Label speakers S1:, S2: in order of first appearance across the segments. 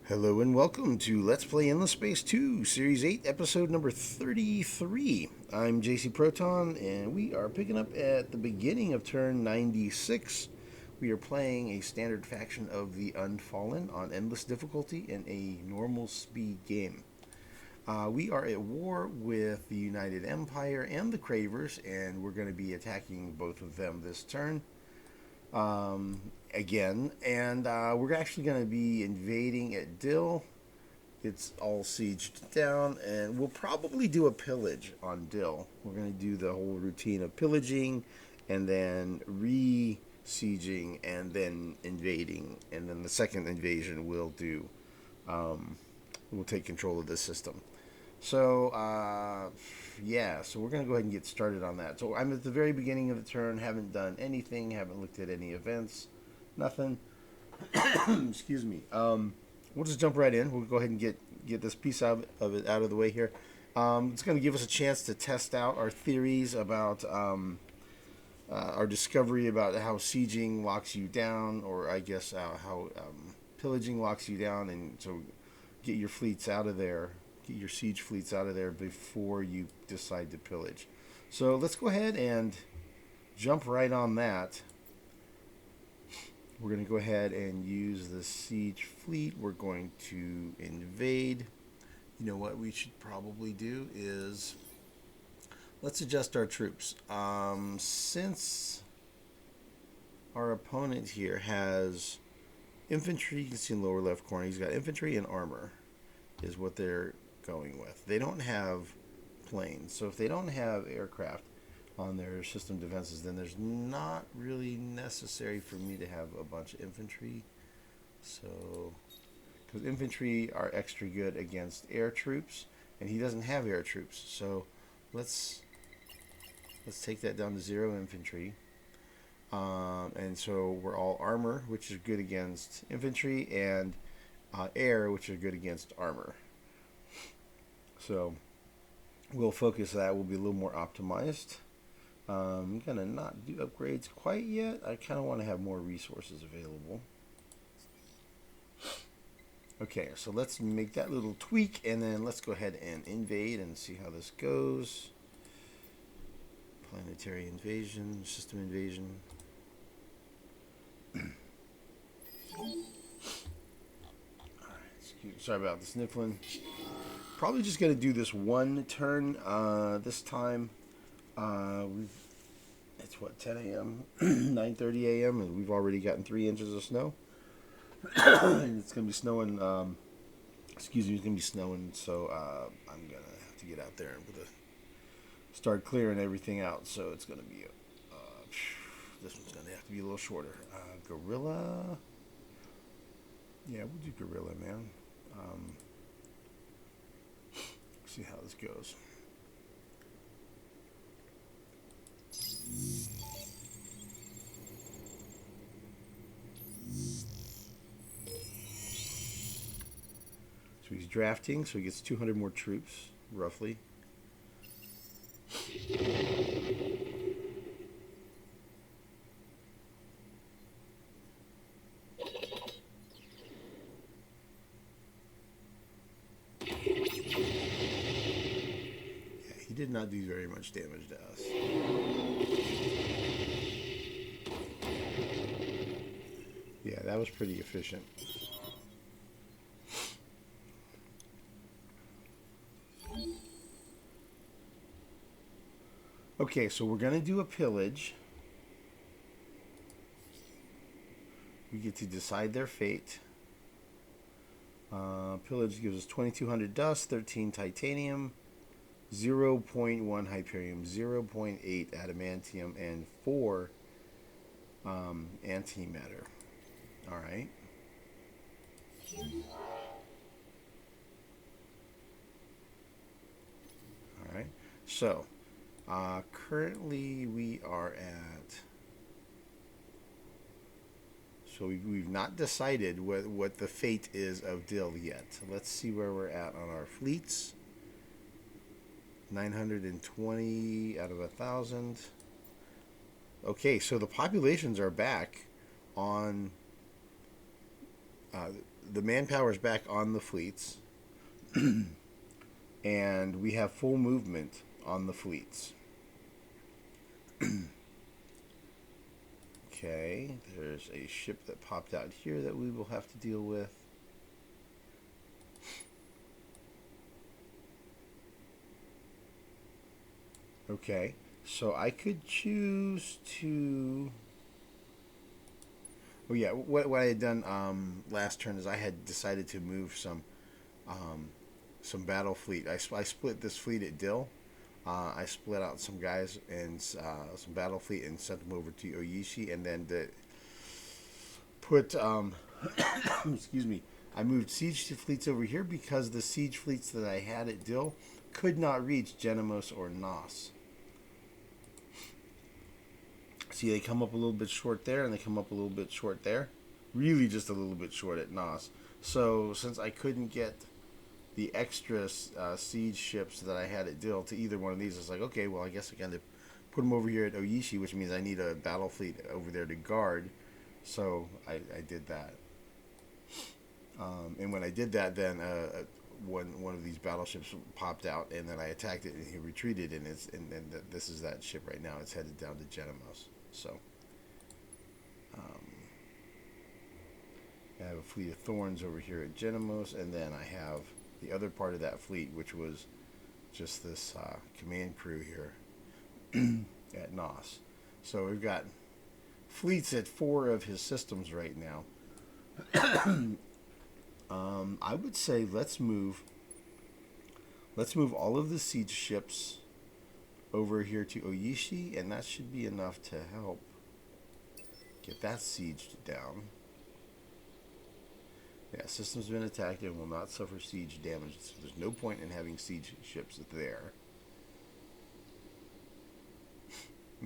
S1: Hello and welcome to Let's Play Endless Space 2, Series 8, Episode number 33. I'm JC Proton, and we are picking up at the beginning of turn 96. We are playing a standard faction of the Unfallen on Endless difficulty in a normal speed game. We are at war with the United Empire and the Cravers, and we're going to be attacking both of them this turn. Again, and we're actually going to be invading at Dill. It's all sieged down, and we'll probably do a pillage on Dill. We're going to do the whole routine of pillaging, and then re-sieging, and then invading, and then the second invasion we'll do. We'll take control of this system. So, yeah, so we're going to go ahead and get started on that. So I'm at the very beginning of the turn, haven't done anything, haven't looked at any events, nothing. Excuse me. We'll just jump right in. We'll go ahead and get this piece of it out of the way here. It's going to give us a chance to test out our theories about our discovery about how sieging locks you down, or I guess how pillaging locks you down, and so get your fleets out of there. Get your siege fleets out of there before you decide to pillage. So let's go ahead and jump right on that. We're going to go ahead and use the siege fleet. We're going to invade. You know what we should probably do is let's adjust our troops. Since our opponent here has infantry, you can see in the lower left corner, he's got infantry and armor is what they're going with. They don't have planes, so if they don't have aircraft on their system defenses, then there's not really necessary for me to have a bunch of infantry. So, because infantry are extra good against air troops, and he doesn't have air troops, so let's take that down to 0 infantry. And so we're all armor, which is good against infantry, and air, which are good against armor. So we'll focus that. We'll be a little more optimized. I'm going to not do upgrades quite yet. I kind of want to have more resources available. Okay, so let's make that little tweak, and then let's go ahead and invade and see how this goes. Planetary invasion, system invasion. Sorry about the sniffling. Probably just going to do this one turn this time. It's what, 10 a.m., 9:30 a.m., and we've already gotten 3 inches of snow. And it's going to be snowing, it's going to be snowing, so I'm going to have to get out there and start clearing everything out. So it's going to be, this one's going to have to be a little shorter. Gorilla. Yeah, we'll do gorilla, man. See how this goes. So he's drafting, so he gets 200 more troops, roughly. He did not do very much damage to us. Yeah, that was pretty efficient. Okay, so we're going to do a pillage. We get to decide their fate. Pillage gives us 2,200 dust, 13 titanium, 0.1 hyperium, 0.8 adamantium, and 4 antimatter. All right. All right. So, currently we are at... So we've not decided what the fate is of Dill yet. So let's see where we're at on our fleets. 920 out of 1,000. Okay, so the populations are back on the manpower is back on the fleets, and we have full movement on the fleets. Okay, there's a ship that popped out here that we will have to deal with. Okay, so I could choose to... Oh yeah, what I had done last turn is I had decided to move some battle fleet. I split this fleet at Dill. I split out some guys and some battle fleet and sent them over to Oyishi, and then put excuse me. I moved siege fleets over here because the siege fleets that I had at Dill could not reach Genemos or Nos. See, they come up a little bit short there, and they come up a little bit short there. Really just a little bit short at Nos. So since I couldn't get the extra siege ships that I had at Dill to either one of these, it's like, okay, well, I guess I got to put them over here at Oyishi, which means I need a battle fleet over there to guard. So I did that. And when I did that, then one of these battleships popped out, and then I attacked it, and he retreated, and this is that ship right now. It's headed down to Genemos. So I have a fleet of Thorns over here at Genemos, and then I have the other part of that fleet, which was just this command crew here at Nos. So we've got fleets at 4 of his systems right now. I would say let's move all of the siege ships over here to Oyishi, and that should be enough to help get that siege down. Yeah, system's been attacked and will not suffer siege damage, so there's no point in having siege ships there.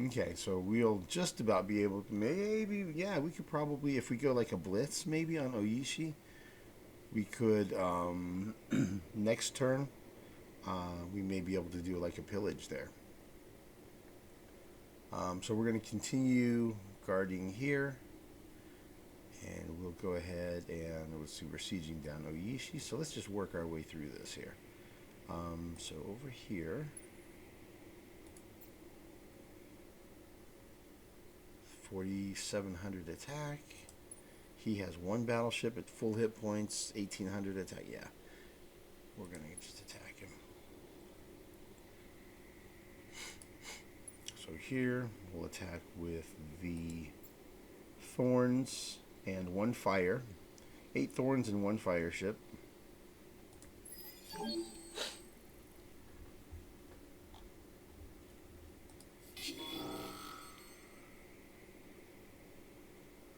S1: Okay, so we'll just about be able to, maybe, yeah, we could probably, if we go like a blitz maybe on Oyishi, we could, next turn, we may be able to do like a pillage there. So we're going to continue guarding here, and we'll go ahead and let's see, we're sieging down Oyishi, so let's just work our way through this here. So over here, 4,700 attack. He has 1 battleship at full hit points, 1,800 attack. Yeah, we're going to just attack him. So here, we'll attack with the Thorns and 1 fire. 8 Thorns and 1 fire ship.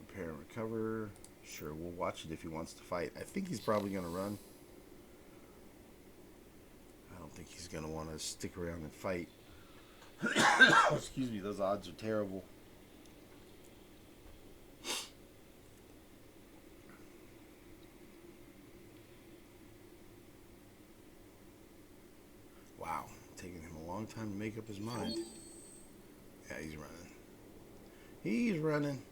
S1: Repair and recover. Sure, we'll watch it if he wants to fight. I think he's probably going to run. I don't think he's going to want to stick around and fight. Excuse me, those odds are terrible. Wow, taking him a long time to make up his mind. Yeah, he's running. He's running.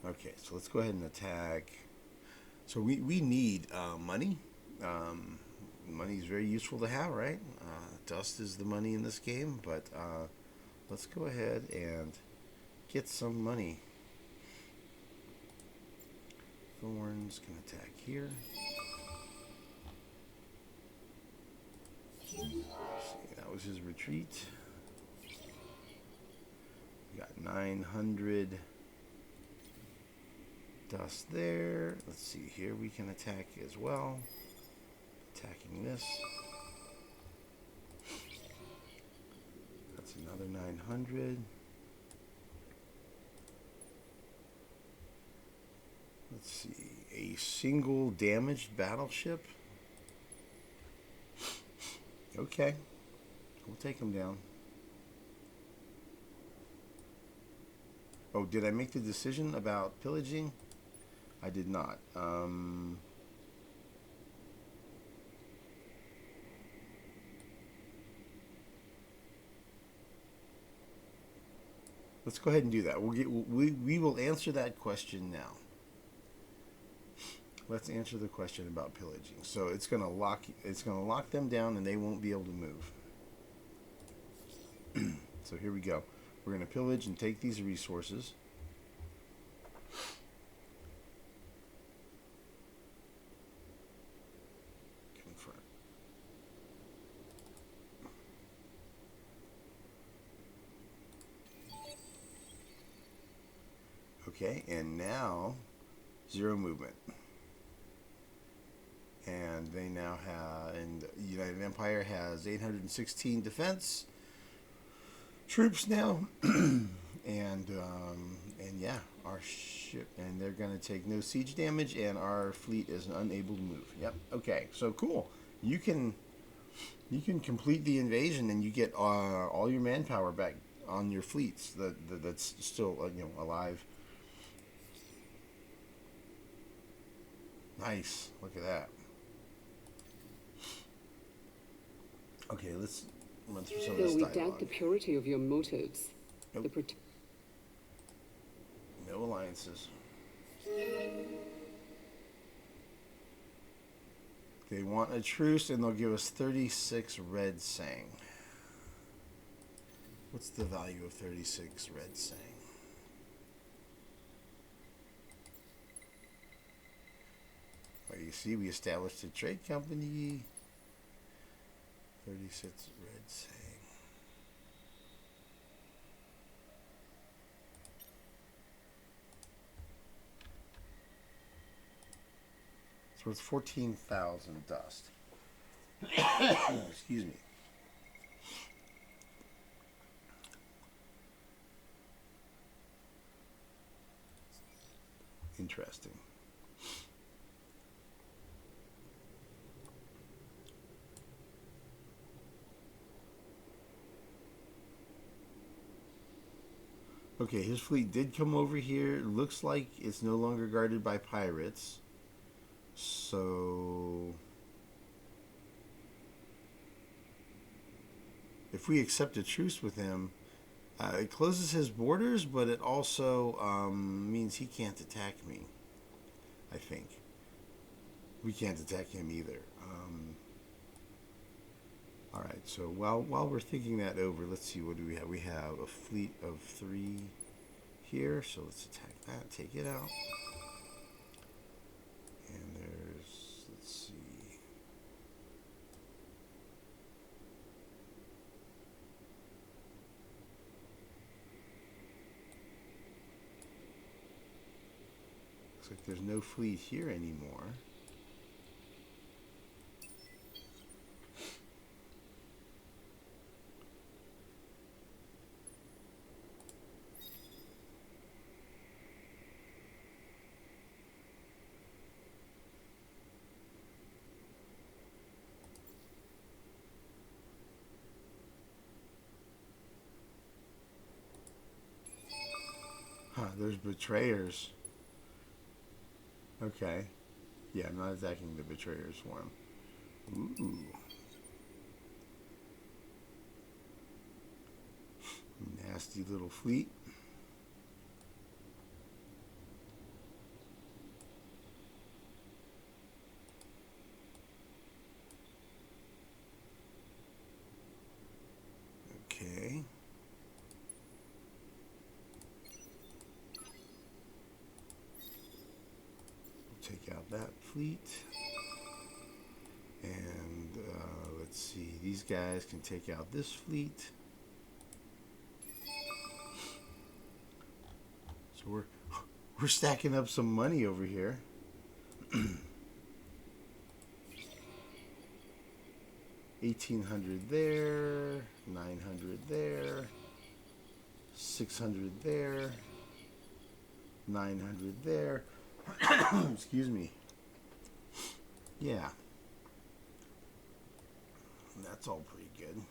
S1: Okay, so let's go ahead and attack. So we need money. Money is very useful to have, right? Dust is the money in this game, but let's go ahead and get some money. Thorns can attack here. See, that was his retreat. We got 900 dust there. Let's see here. We can attack as well. Attacking this. That's another 900. Let's see. A single damaged battleship. Okay. We'll take him down. Oh, did I make the decision about pillaging? I did not. Let's go ahead and do that. We will answer that question now. let's answer the question about pillaging. So it's going to lock them down, and they won't be able to move. So here we go. We're going to pillage and take these resources. Confront. Okay, and now 0 movement. And they now have, and the United Empire has 816 defense troops now. and yeah, our ship, and they're going to take no siege damage, and our fleet is unable to move. Yep. Okay. So cool. You can complete the invasion, and you get all your manpower back on your fleets that's still alive. Nice. Look at that. Okay, let's run through some of this dialogue.
S2: We doubt the purity of your motives.
S1: Nope. No alliances. They want a truce, and they'll give us 36 red sang. What's the value of 36 red sang? Well, you see, we established a trade company. 36 red sang. So it's 14,000 dust. Excuse me. Interesting. Okay, his fleet did come over here. It looks like it's no longer guarded by pirates. So if we accept a truce with him, it closes his borders, but it also means he can't attack me, I think. We can't attack him either. Alright, so while we're thinking that over, let's see, what do we have? We have a fleet of 3 here, so let's attack that, take it out. And there's, let's see. Looks like there's no fleet here anymore. There's betrayers. Okay. Yeah, I'm not attacking the betrayer swarm. Ooh. Nasty little fleet. Okay. Take out that fleet, and let's see, these guys can take out this fleet. So we're stacking up some money over here. 1,800 there, 900 there, 600 there, 900 there. Excuse me. Yeah. That's all pretty good.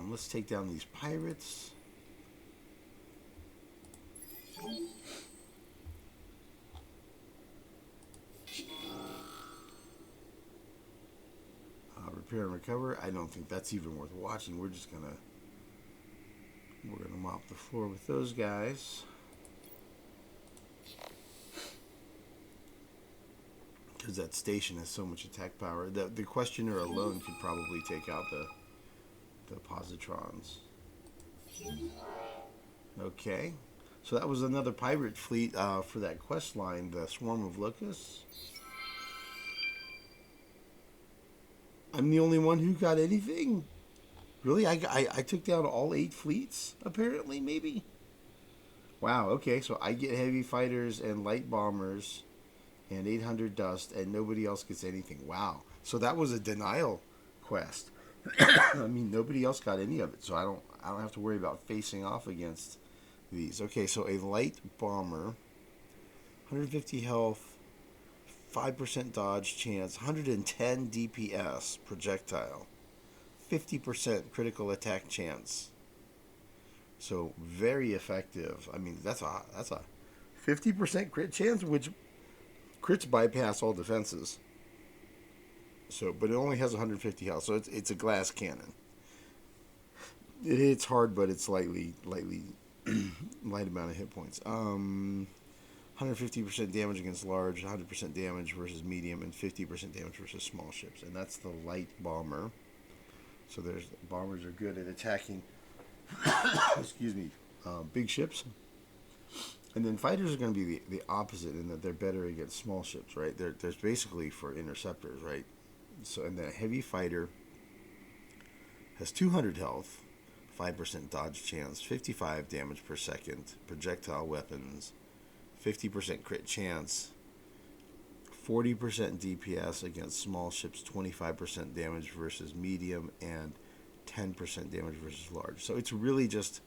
S1: Let's take down these pirates. Repair and recover. I don't think that's even worth watching. We're gonna mop the floor with those guys. because that station has so much attack power. The questioner alone could probably take out the positrons. Okay, so that was another pirate fleet for that quest line, the Swarm of Locusts. I'm the only one who got anything. Really, I took down all 8 fleets. Apparently, maybe. Wow. Okay, so I get heavy fighters and light bombers, and 800 dust, and nobody else gets anything. Wow. So that was a denial quest. I mean, nobody else got any of it, so I don't have to worry about facing off against these. Okay, so a light bomber, 150 health, 5% dodge chance, 110 DPS projectile, 50% critical attack chance. So very effective. I mean, that's a 50% crit chance, which crits bypass all defenses. So, but it only has 150 health, so it's a glass cannon. It hits hard, but it's light amount of hit points. 150% damage against large, 100% damage versus medium, and 50% damage versus small ships. And that's the light bomber. So bombers are good at attacking. Excuse me, big ships. And then fighters are going to be the opposite in that they're better against small ships, right? There's basically for interceptors, right? So, and the heavy fighter has 200 health, 5% dodge chance, 55 damage per second, projectile weapons, 50% crit chance, 40% DPS against small ships, 25% damage versus medium, and 10% damage versus large. So it's really just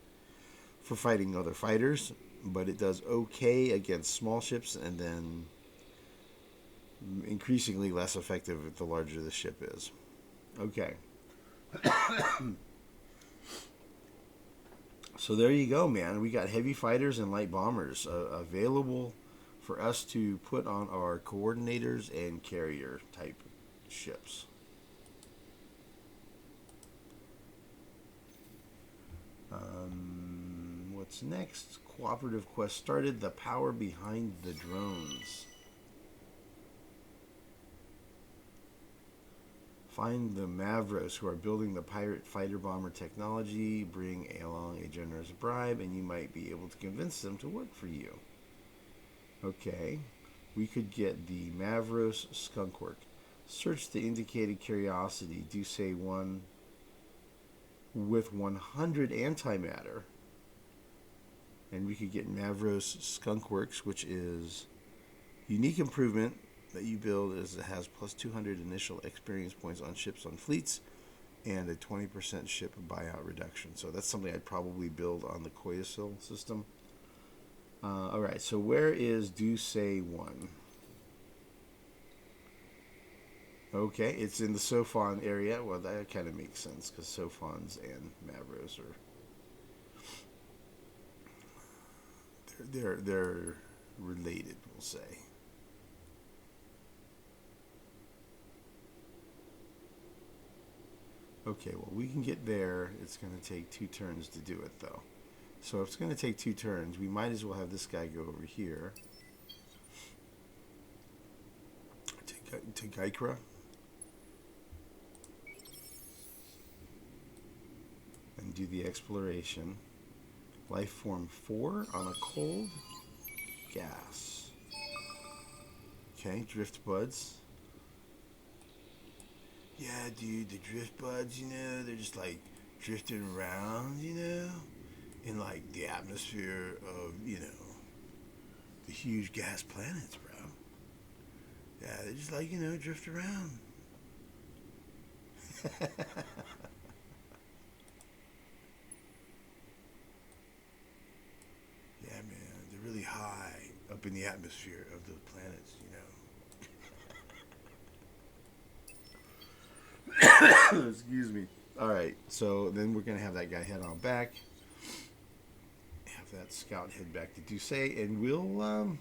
S1: for fighting other fighters, but it does okay against small ships, and then increasingly less effective the larger the ship is. Okay. So there you go, man. We got heavy fighters and light bombers available for us to put on our coordinators and carrier type ships. What's next? Cooperative quest started. The power behind the drones. Find the Mavros who are building the pirate fighter bomber technology. Bring along a generous bribe, and you might be able to convince them to work for you. Okay. We could get the Mavros skunkwork. Search the indicated curiosity. Do say one with 100 antimatter. And we could get Mavros skunkworks, which is unique improvement that you build as it has plus 200 initial experience points on ships on fleets and a 20% ship buyout reduction. So that's something I'd probably build on the Koyasil system. Alright, so where is Do Say 1? Okay, it's in the Sophon area. Well, that kind of makes sense because Sophons and Mavros are they're related, we'll say. Okay, well, we can get there. It's going to take 2 turns to do it, though. So if it's going to take 2 turns, we might as well have this guy go over here to Gaikra. And do the exploration. Life form 4 on a cold gas. Okay, drift buds. Yeah, dude, the drift buds, they're just like drifting around, in like the atmosphere of, the huge gas planets, bro. Yeah, they're just like, drift around. Yeah, man, they're really high up in the atmosphere of the planets, Excuse me. Alright, so then we're going to have that guy head on back. Have that scout head back to Doucet, and we'll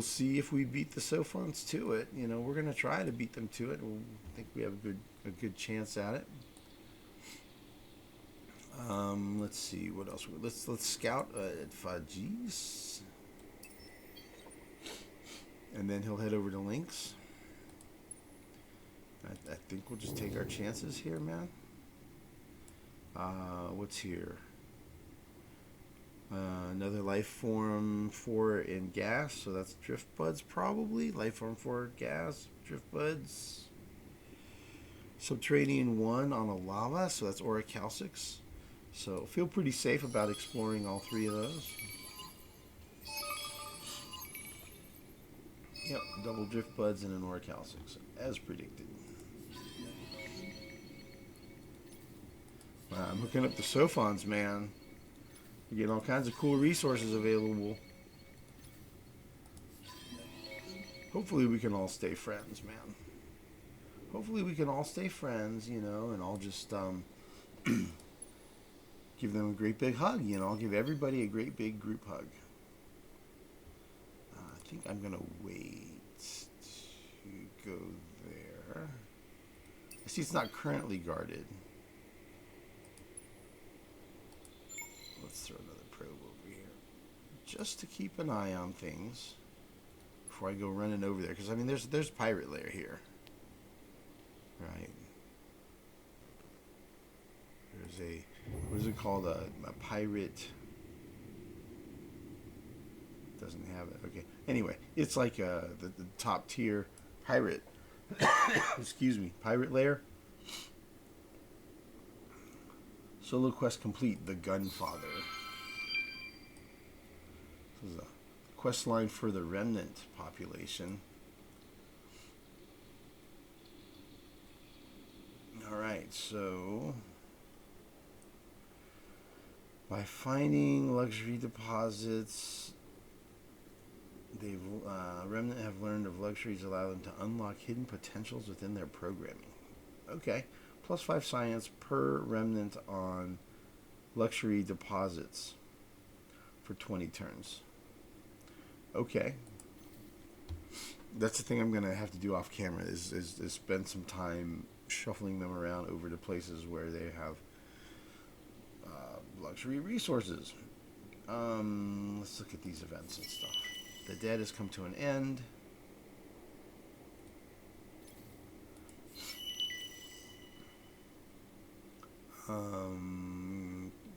S1: see if we beat the Sophons to it. We're going to try to beat them to it. I think we have a good chance at it. Let's see what else. Let's scout at Fajis. And then he'll head over to Lynx. I think we'll just take our chances here, man. What's here? Another life form 4 in gas, so that's drift buds probably. Life form 4 gas, drift buds. Subterranean 1 on a lava, so that's orichalcics. So feel pretty safe about exploring all 3 of those. Yep, double drift buds and an orichalcics, as predicted. Wow, I'm hooking up the Sophons, man. You're getting all kinds of cool resources available. Hopefully we can all stay friends, man. Hopefully we can all stay friends, you know, and I'll just give them a great big hug, you know. I'll give everybody a great big group hug. I think I'm going to wait to go there. I see it's not currently guarded. Let's throw another probe over here. Just to keep an eye on things before I go running over there. Because, I mean, there's pirate lair here. Right. There's a, what is it called? A pirate. Doesn't have it. Okay. Anyway, it's like the top tier pirate. Excuse me. Pirate lair. Solo quest complete. The Gunfather. This is a quest line for the remnant population. Alright, so by finding luxury deposits, they've remnant have learned of luxuries allow them to unlock hidden potentials within their programming. Okay, plus 5 science per remnant on luxury deposits for 20 turns. Okay. That's the thing I'm going to have to do off camera is spend some time shuffling them around over to places where they have luxury resources. Let's look at these events and stuff. The dead has come to an end.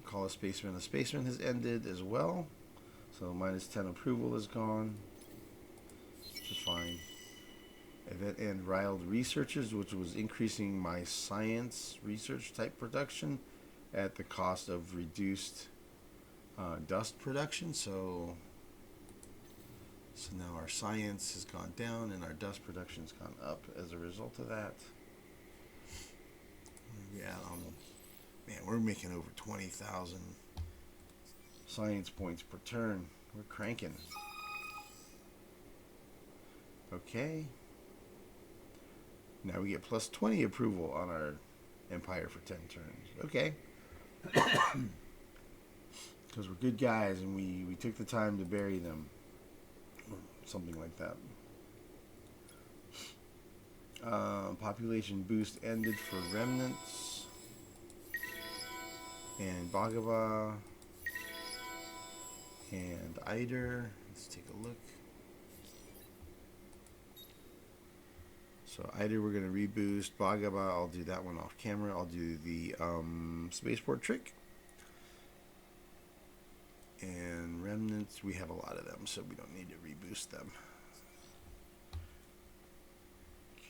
S1: Call a spaceman. A spaceman has ended as well. So minus 10 approval is gone. Which is fine. Event and riled researchers, which was increasing my science research type production at the cost of reduced dust production. So now our science has gone down and our dust production has gone up as a result of that. Yeah, man, we're making over 20,000 science points per turn. We're cranking. Okay. Now we get plus 20 approval on our empire for 10 turns. Okay. Because we're good guys and we took the time to bury them. Or something like that. Population boost ended for remnants. And Bhagava. And Eider. Let's take a look. So Eider we're going to reboost. Bhagava, I'll do that one off camera. I'll do the spaceport trick. And remnants, we have a lot of them, so we don't need to reboost them.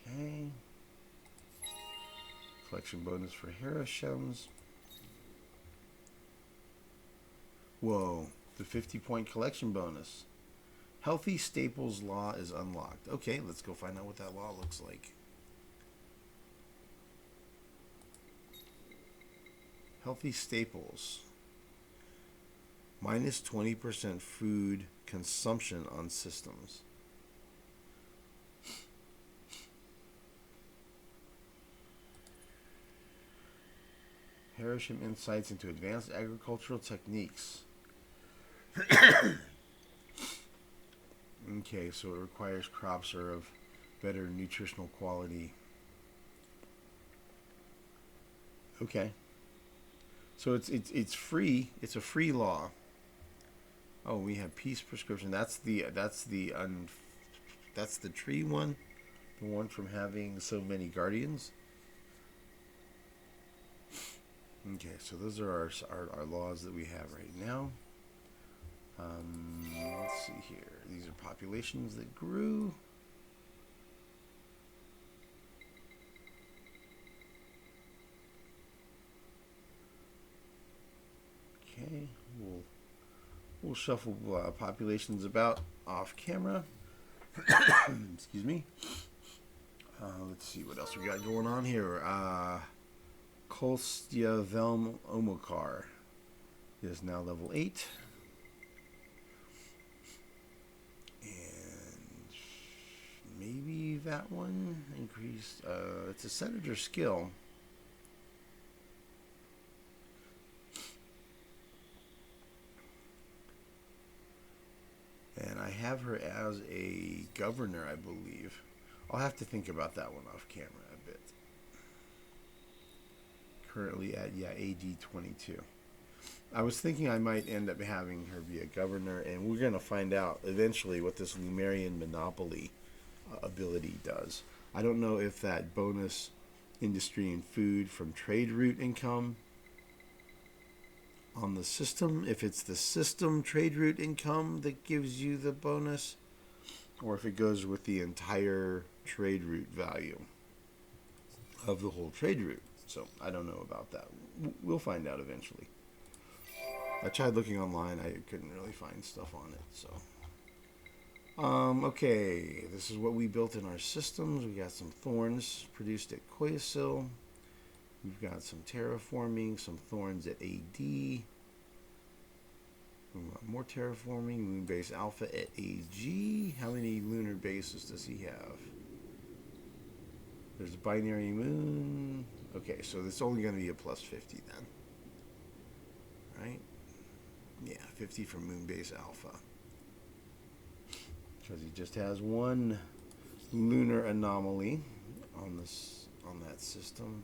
S1: Okay. Collection bonus for Harishams. Whoa, the 50-point collection bonus. Healthy Staples Law is unlocked. Okay, let's go find out what that law looks like. Healthy Staples. Minus 20% food consumption on systems. Harisham insights into advanced agricultural techniques. Okay, so it requires crops are of better nutritional quality. Okay. So it's free. It's a free law. Oh, we have peace prescription. That's the That's the tree one. The one from having so many guardians. Okay, so those are our laws that we have right now. Let's see here. These are populations that grew. Okay, we'll shuffle populations about off camera. Excuse me. Let's see what else we got going on here. Kolstya Velm Omokar is now level 8. And maybe that one increased. It's a senator skill. And I have her as a governor, I believe. I'll have to think about that one off camera a bit. Currently at, AD 22. I was thinking I might end up having her be a governor, and we're going to find out eventually what this Lumerian Monopoly ability does. I don't know if that bonus industry and food from trade route income on the system, if it's the system trade route income that gives you the bonus, or if it goes with the entire trade route value of the whole trade route. So I don't know about that. We'll find out eventually. I tried looking online. I couldn't really find stuff on it. So, okay, this is what we built in our systems. We got some thorns produced at Koyasil. We've got some terraforming, some thorns at AD. We want more terraforming. Moon base alpha at AG. How many lunar bases does he have? There's a binary moon. Okay, so it's only going to be a plus 50 then. Right? Yeah, 50 for moon base alpha. Because he just has one lunar anomaly on that system.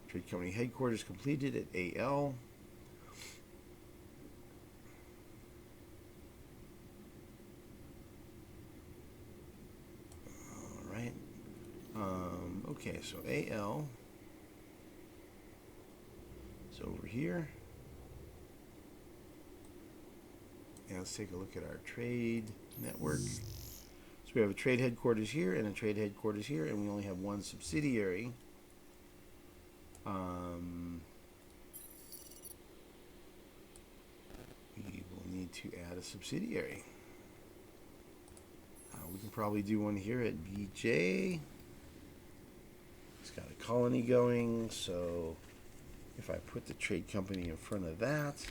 S1: Trade company headquarters completed at AL. All right. Okay, so AL is over here. And let's take a look at our trade network. So we have a trade headquarters here and a trade headquarters here, and we only have one subsidiary. We will need to add a subsidiary. We can probably do one here at BJ. It's got a colony going, so if I put the trade company in front of that,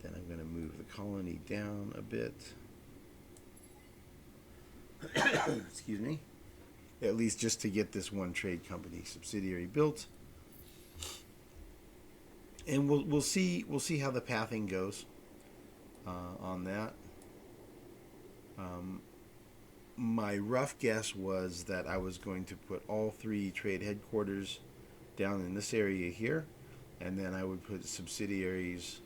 S1: then I'm going to move the colony down a bit. Excuse me. At least just to get this one trade company subsidiary built. And we'll see how the pathing goes on that. My rough guess was that I was going to put all 3 trade headquarters down in this area here, and then I would put subsidiaries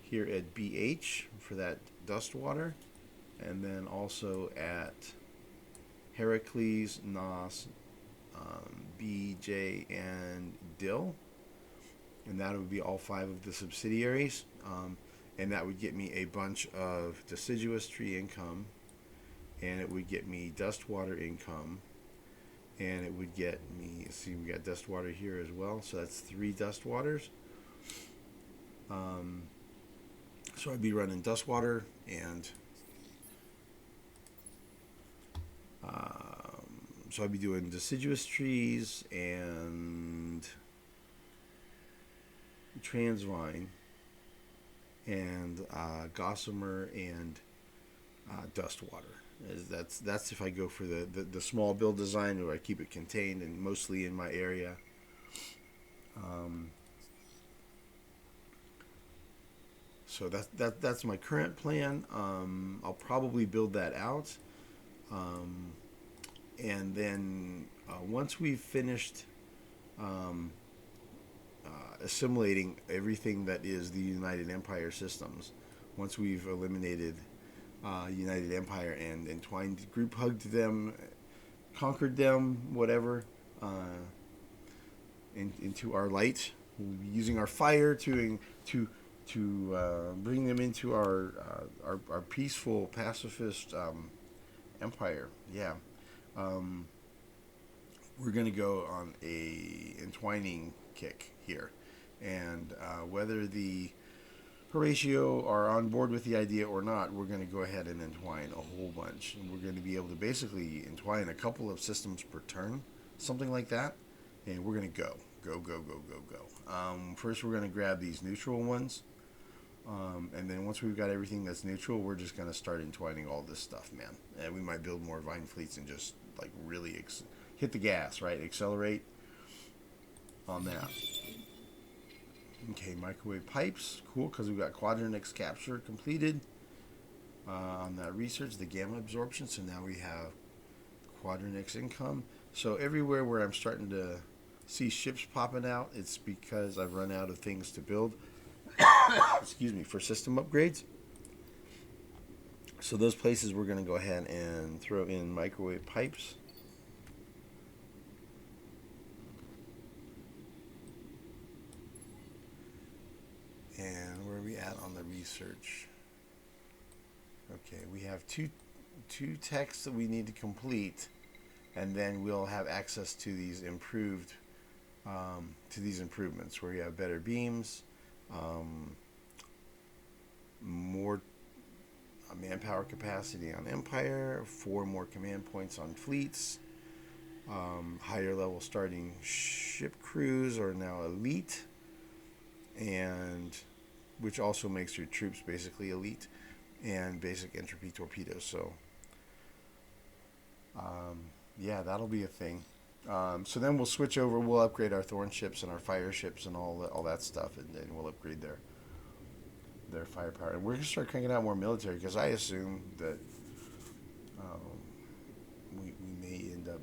S1: here at BH for that dust water, and then also at Heracles, Nos, BJ, and Dill, and that would be all 5 of the subsidiaries, and that would get me a bunch of deciduous tree income, and it would get me dust water income, and it would get me, see, we got dust water here as well, so that's 3 dust waters. So I'd be running dust water and so I'd be doing deciduous trees and transvine and gossamer and dust water. That's if I go for the small build design, where I keep it contained and mostly in my area. So that's my current plan. I'll probably build that out, and then once we've finished assimilating everything that is the United Empire systems, once we've eliminated United Empire and entwined, group hugged them, conquered them, whatever, into our light. We'll be using our fire to bring them into our peaceful pacifist empire. Yeah. We're going to go on a entwining kick here, and whether the Horatio are on board with the idea or not, we're going to go ahead and entwine a whole bunch, and we're going to be able to basically entwine a couple of systems per turn, something like that, and we're going to go. First, we're going to grab these neutral ones, and then once we've got everything that's neutral, we're just going to start entwining all this stuff, man. And we might build more vine fleets and just like really hit the gas, right? Accelerate on that. Okay, microwave pipes, cool, because we've got Quadranix capture completed on that research, the gamma absorption. So now we have Quadranix income. So everywhere where I'm starting to see ships popping out, it's because I've run out of things to build. Excuse me, for system upgrades. So those places we're going to go ahead and throw in microwave pipes. And where are we at on the research? Okay, we have two texts that we need to complete, and then we'll have access to these improvements where you have better beams, more manpower capacity on Empire, 4 more command points on fleets, higher level starting ship crews are now elite, and which also makes your troops basically elite, and basic entropy torpedoes. So yeah, that'll be a thing. So then we'll switch over, we'll upgrade our Thorn ships and our fire ships and all that stuff, and then we'll upgrade their firepower. And we're going to start cranking out more military, because I assume that we may end up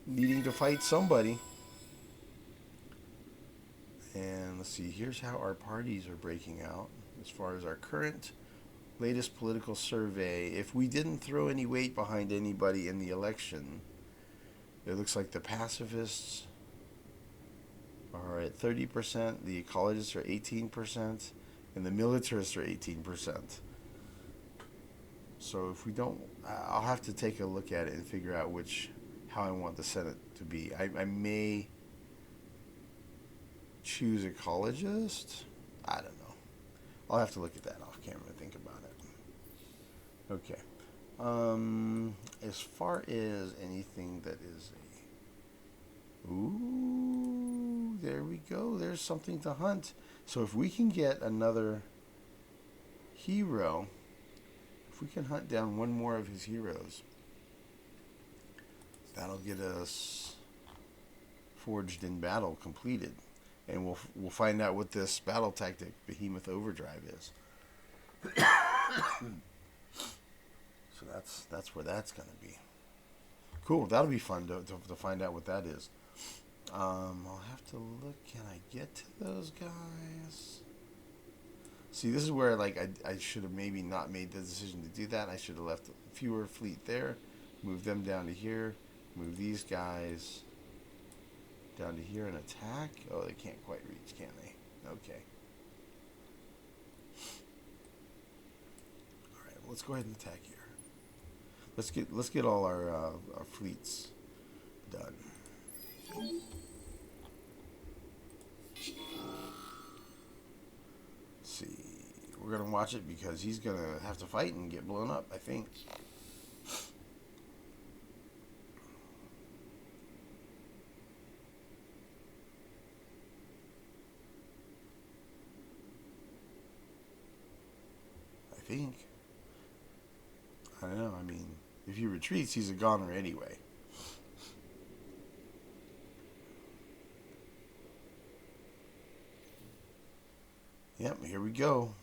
S1: needing to fight somebody. And let's see, here's how our parties are breaking out as far as our current latest political survey. If we didn't throw any weight behind anybody in the election, it looks like the pacifists are at 30%, the ecologists are 18%, and the militarists are 18%. So if we don't, I'll have to take a look at it and figure out how I want the Senate to be. I may choose ecologist. I don't know. I'll have to look at that off camera and think about it. Okay. As far as anything that is ooh, there we go. There's something to hunt. So if we can get another hero, if we can hunt down one more of his heroes, that'll get us Forged in Battle completed. And we'll find out what this battle tactic, Behemoth Overdrive, is. So that's where that's going to be. Cool. That'll be fun to find out what that is. I'll have to look. Can I get to those guys? See, this is where I should have maybe not made the decision to do that. I should have left fewer fleet there, move them down to here, move these guys down to here and attack. Oh, they can't quite reach, can they? Okay. All right, well, let's go ahead and attack here. Let's get all our fleets done. Let's see, we're gonna watch it because he's gonna have to fight and get blown up, I think. I don't know. I mean, if he retreats, he's a goner anyway. Yep, here we go.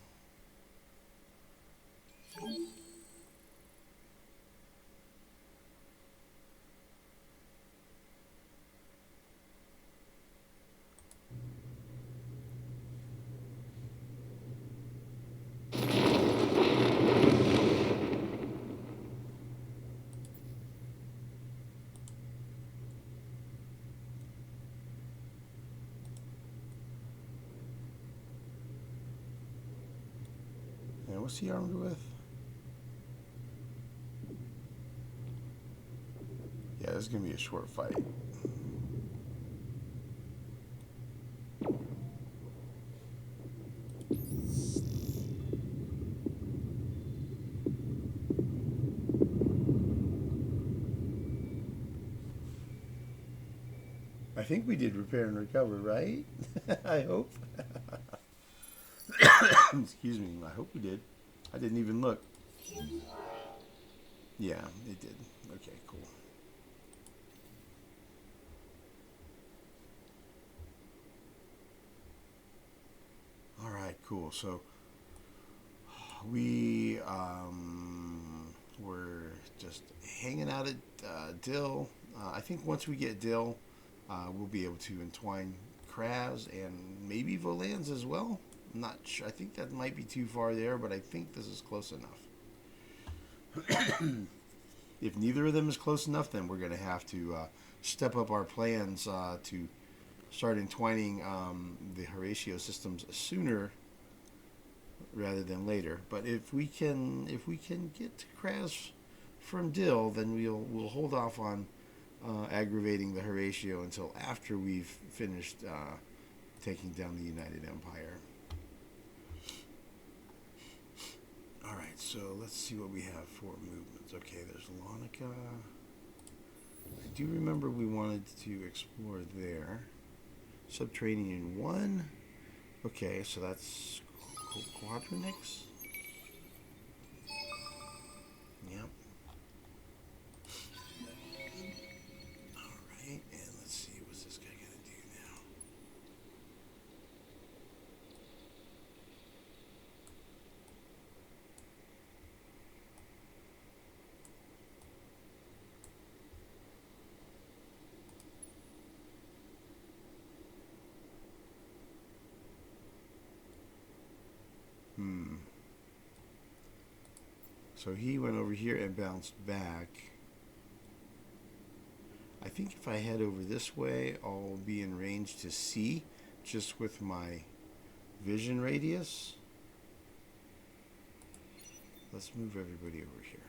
S1: And what's he armed with? Yeah, this is going to be a short fight. I think we did repair and recover, right? I hope. Excuse me. I hope we did. I didn't even look. Yeah, it did. Okay, cool. All right, cool. So we were just hanging out at Dill. I think once we get Dill, we'll be able to entwine Cravers and maybe Volans as well. I'm not sure. I think that might be too far there, but I think this is close enough. If neither of them is close enough, then we're going to have to step up our plans to start entwining the Horatio systems sooner rather than later. But if we can get to Cravers from Dill, then we'll hold off on aggravating the Horatio until after we've finished taking down the United Empire. All right, so let's see what we have for movements. Okay, there's Lonica. I do remember we wanted to explore there. Subterranean 1. Okay, so that's Quadronix. Yep. Alright, and let's see, what's this guy gonna do now? So he went over here and bounced back. I think if I head over this way, I'll be in range to see just with my vision radius. Let's move everybody over here.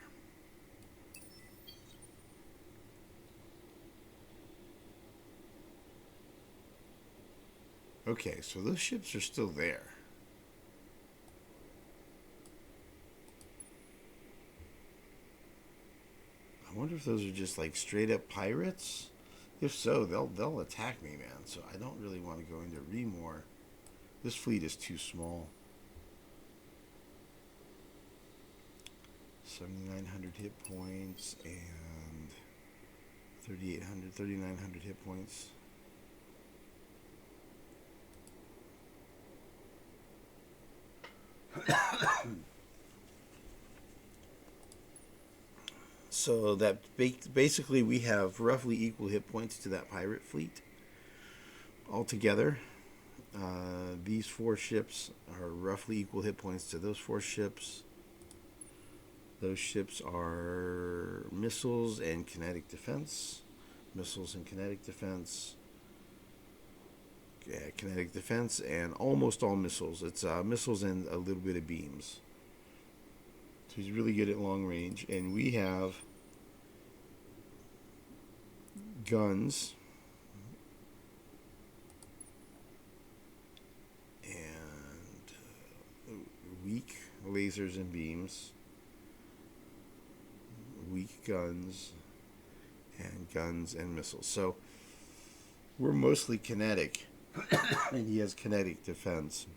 S1: Okay, so those ships are still there. I wonder if those are just like straight up pirates. If so, they'll attack me, man. So I don't really want to go into Remor. This fleet is too small. 7,900 hit points and 3,900 hit points. So that basically we have roughly equal hit points to that pirate fleet altogether. These 4 ships are roughly equal hit points to those 4 ships. Those ships are missiles and kinetic defense. Missiles and kinetic defense. Yeah, kinetic defense and almost all missiles. It's missiles and a little bit of beams. So he's really good at long range. And we have guns and weak lasers and beams, weak guns and missiles. So we're mostly kinetic, and he has kinetic defense.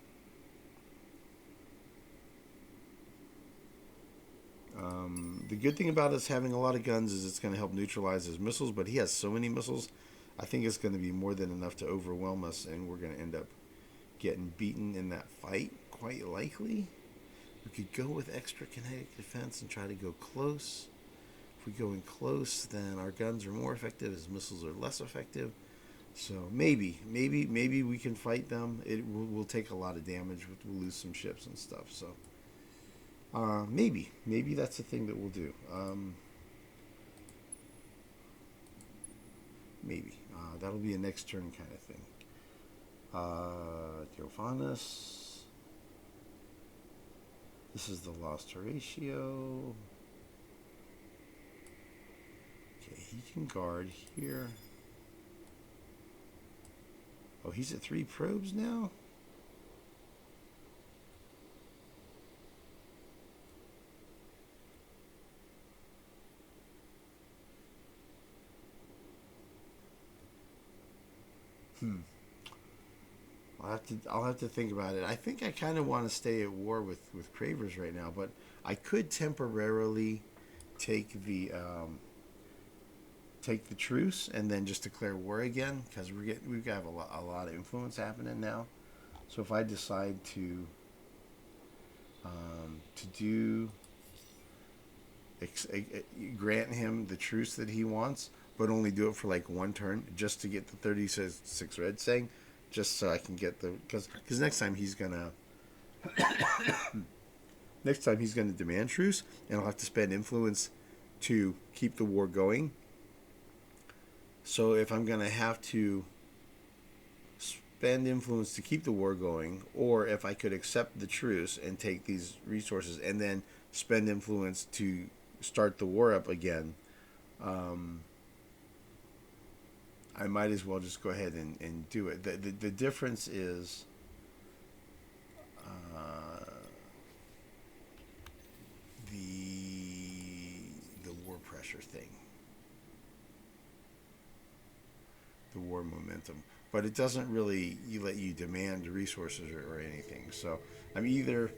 S1: The good thing about us having a lot of guns is it's going to help neutralize his missiles, but he has so many missiles, I think it's going to be more than enough to overwhelm us, and we're going to end up getting beaten in that fight, quite likely. We could go with extra kinetic defense and try to go close. If we go in close, then our guns are more effective, his missiles are less effective. So maybe we can fight them. We'll take a lot of damage, we'll lose some ships and stuff, so... maybe that's the thing that we'll do. Maybe. That'll be a next turn kind of thing. Theophanes. This is the lost Horatio. Okay, he can guard here. Oh, he's at 3 probes now? I'll have to think about it. I think I kind of want to stay at war with Cravers right now, but I could temporarily take the truce and then just declare war again, because we've got a lot of influence happening now. So if I decide to do grant him the truce that he wants, but only do it for like 1 turn, just to get the 36 red saying, just so I can get the because next time he's gonna demand truce, and I'll have to spend influence to keep the war going. So if I'm gonna have to spend influence to keep the war going, or if I could accept the truce and take these resources and then spend influence to start the war up again, I might as well just go ahead and do it. The difference is the war pressure thing, the war momentum. But it doesn't really let you demand resources or anything. So I'm either,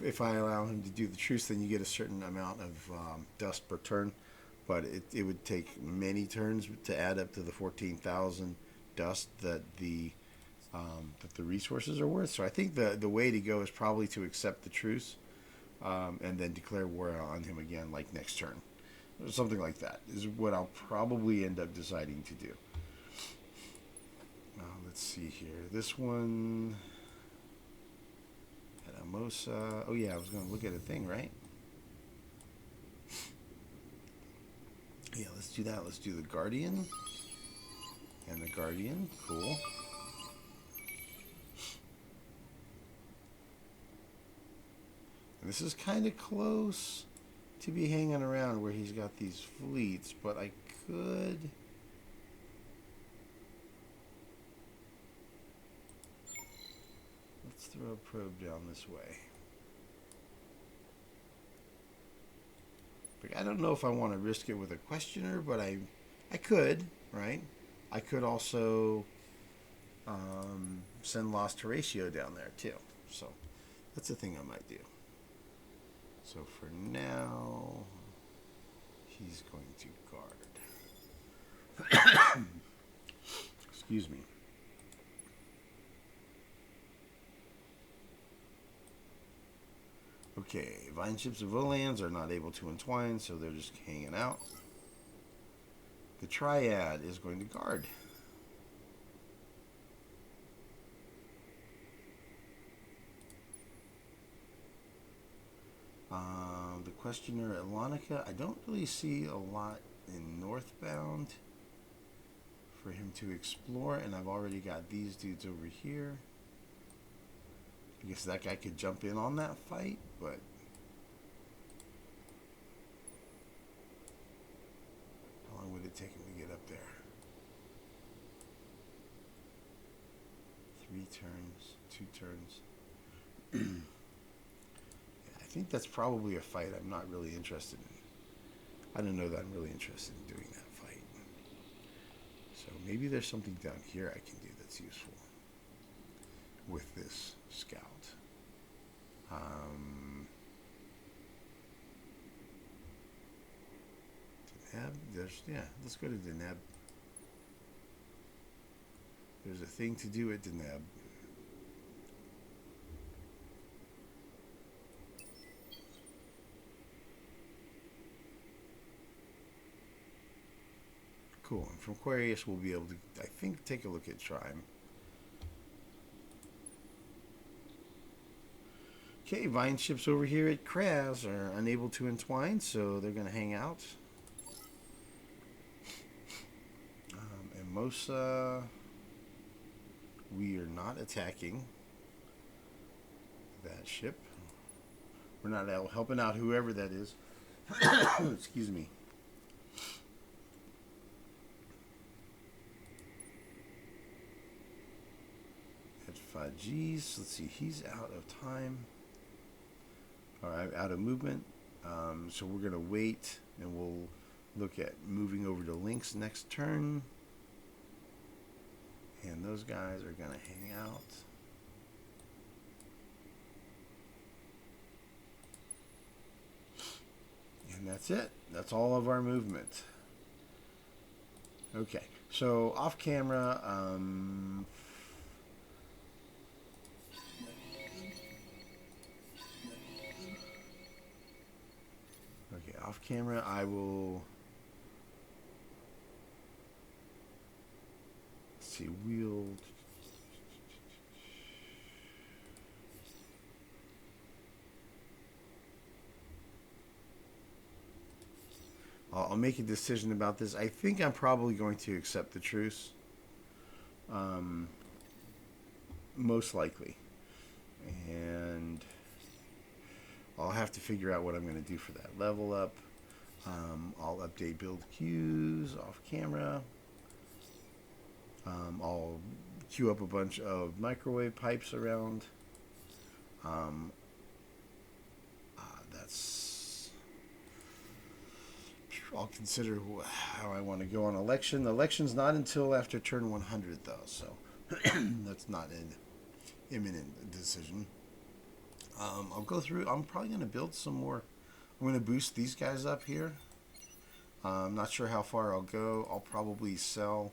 S1: if I allow him to do the truce, then you get a certain amount of dust per turn. But it would take many turns to add up to the 14,000 dust that the resources are worth. So I think the way to go is probably to accept the truce and then declare war on him again, like next turn. Something like that is what I'll probably end up deciding to do. Let's see here. This one had Amosa. Oh yeah, I was going to look at a thing, right? Yeah, let's do that. Let's do the Guardian. And the Guardian. Cool. And this is kind of close to be hanging around where he's got these fleets, but I could... Let's throw a probe down this way. I don't know if I want to risk it with a questioner, but I could, right? I could also send Lost Horatio down there too. So that's a thing I might do. So for now, he's going to guard. Excuse me. Okay, Vine Ships of Volans are not able to entwine, so they're just hanging out. The Triad is going to guard. The Questioner at Lonica, I don't really see a lot in Northbound for him to explore, and I've already got these dudes over here. I guess that guy could jump in on that fight, but how long would it take him to get up there? 3 turns, 2 turns. Yeah, I think that's probably a fight I'm not really interested in. I don't know that I'm really interested in doing that fight. So maybe there's something down here I can do that's useful with this scout. Denab, let's go to Denab. There's a thing to do at Denab. Cool, and from Aquarius we'll be able to, I think, take a look at Trime. Okay, Vine Ships over here at Cravers are unable to entwine, so they're going to hang out. And Mosa, we are not attacking that ship. We're not out helping out whoever that is. Excuse me. At 5Gs, let's see, he's out of time. All right, out of movement. So we're going to wait, and we'll look at moving over to Lynx next turn. And those guys are going to hang out. And that's it. That's all of our movement. Okay, so off camera, okay, off camera, I will, let's see, I'll make a decision about this. I think I'm probably going to accept the truce. Most likely. And I'll have to figure out what I'm going to do for that level up. I'll update build queues off camera. I'll queue up a bunch of microwave pipes around. I'll consider how I want to go on election. The election's not until after turn 100, though, so that's not an imminent decision. I'll go through. I'm probably going to build some more. I'm going to boost these guys up here. I'm not sure how far I'll go. I'll probably sell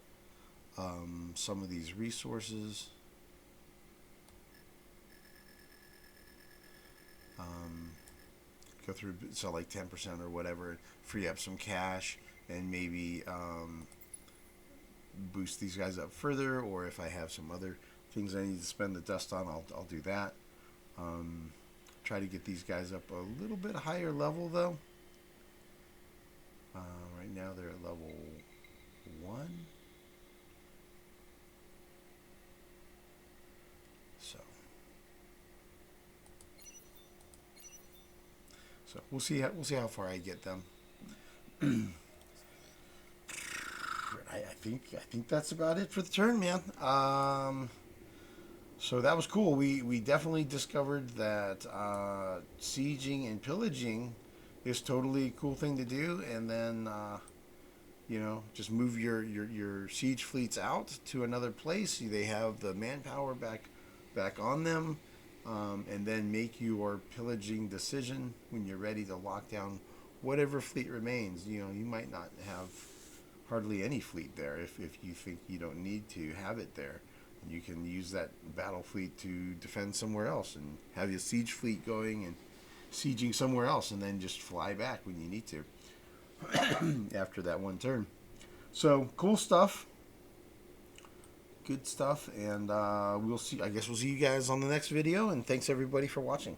S1: some of these resources. Go through, so like 10% or whatever, free up some cash, and maybe boost these guys up further, or if I have some other things I need to spend the dust on, I'll do that. Try to get these guys up a little bit higher level, though. Right now they're at level 1. So we'll see how far I get them. I think that's about it for the turn, man. So that was cool. We definitely discovered that sieging and pillaging is totally a cool thing to do, and then just move your siege fleets out to another place. They have the manpower back on them. And then make your pillaging decision when you're ready to lock down whatever fleet remains. You might not have hardly any fleet there if you think you don't need to have it there. You can use that battle fleet to defend somewhere else and have your siege fleet going and sieging somewhere else, and then just fly back when you need to after that one turn. So cool stuff. Good stuff, and we'll see. I guess we'll see you guys on the next video, and thanks everybody for watching.